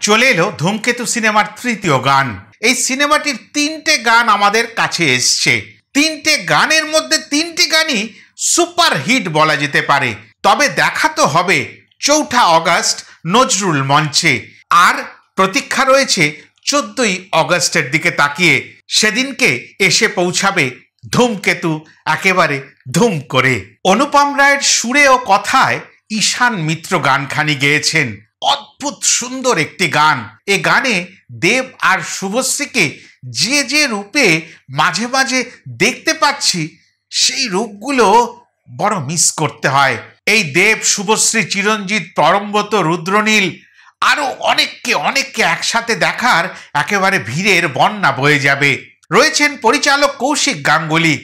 চলে এলো ধূমকেতু সিনেমার তৃতীয় গান। এই সিনেমাটির 3টে গান আমাদের কাছে এসছে। 3টে গানের মধ্যে 3টি গানই সুপার হিট বলা যেতে পারে। তবে দেখা তো হবে 4 অগস্ট নজরুল মঞ্চে। আর প্রতীক্ষা রয়েছে 14 অগস্টের দিকে তাকিয়ে। সেদিনকে এসে পৌঁছাবে ধূমকেতু একেবারে ধুম করে। অনুপম রায়ের সুরে ও কথায় ঈশান মিত্র গানখানি গেয়েছেন। অদ্ভুত সুন্দর একটি গান। এ গানে দেব আর শুভশ্রীকে যে যে রূপে মাঝে মাঝে দেখতে পাচ্ছি, সেই রূপগুলো বড় মিস করতে হয়। এই দেব, শুভশ্রী, চিরঞ্জিত, পরমব্রত, রুদ্রনীল আরো অনেককে একসাথে দেখার একেবারে ভিড়ের বন্যা বয়ে যাবে। রয়েছেন পরিচালক কৌশিক গাঙ্গুলি,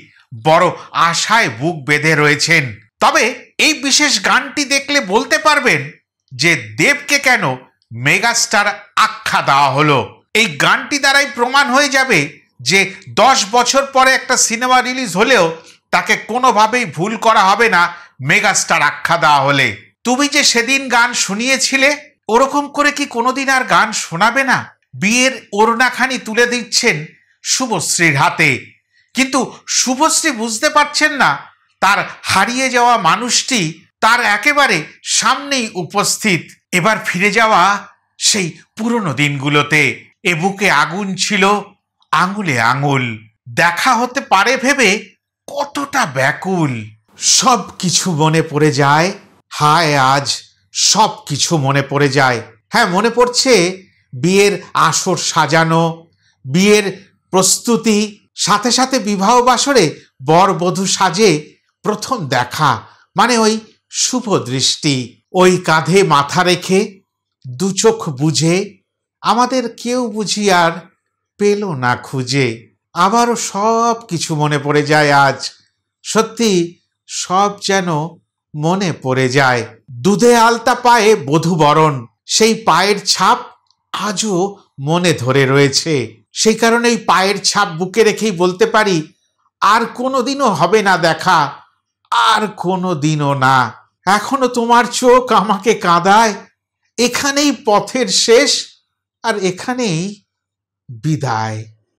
বড় আশায় বুক বেঁধে রয়েছেন। তবে এই বিশেষ গানটি দেখলে বলতে পারবেন যে দেবকে কেন মেগাস্টার আখ্যা দেওয়া হলো। এই গানটি দ্বারাই প্রমাণ হয়ে যাবে যে 10 বছর পরে একটা সিনেমা রিলিজ হলেও তাকে কোনোভাবেই ভুল করা হবে না মেগাস্টার আখ্যা দেওয়া হলে। তুমি যে সেদিন গান শুনিয়েছিলে, ওরকম করে কি কোনোদিন আর গান শোনাবে না? বিয়ের ওড়নাখানি তুলে দিচ্ছেন শুভশ্রীর হাতে, কিন্তু শুভশ্রী বুঝতে পারছেন না তার হারিয়ে যাওয়া মানুষটি তার একেবারে সামনেই উপস্থিত। এবার ফিরে যাওয়া সেই পুরনো দিনগুলোতে। এ বুকে আগুন ছিল, আঙুলে আঙুল, দেখা হতে পারে ভেবে কতটা ব্যাকুল। সব কিছু মনে পড়ে যায়, হায় আজ সব কিছু মনে পড়ে যায়। হ্যাঁ, মনে পড়ছে বিয়ের আসর সাজানো, বিয়ের প্রস্তুতি, সাথে সাথে বিবাহ বাসরে বর বধূ সাজে প্রথম দেখা, মানে ওই শুভ দৃষ্টি, ওই কাঁধে মাথা রেখে দু চোখ বুঝে আমাদের কেউ বুঝি আর পেল না খুঁজে। আবারও সব কিছু মনে পড়ে যায় আজ। সত্যি সব যেন মনে পড়ে যায়। দুধে আলতা পায়ে বধূবরণ, সেই পায়ের ছাপ আজও মনে ধরে রয়েছে। সেই কারণে এই পায়ের ছাপ বুকে রেখেই বলতে পারি, আর কোনোদিনও হবে না দেখা, আর কোনোদিনও না। এখনো তোমার চোখ আমাকে কাঁদায়, এখানেই পথের শেষ, আর এখানেই বিদায়।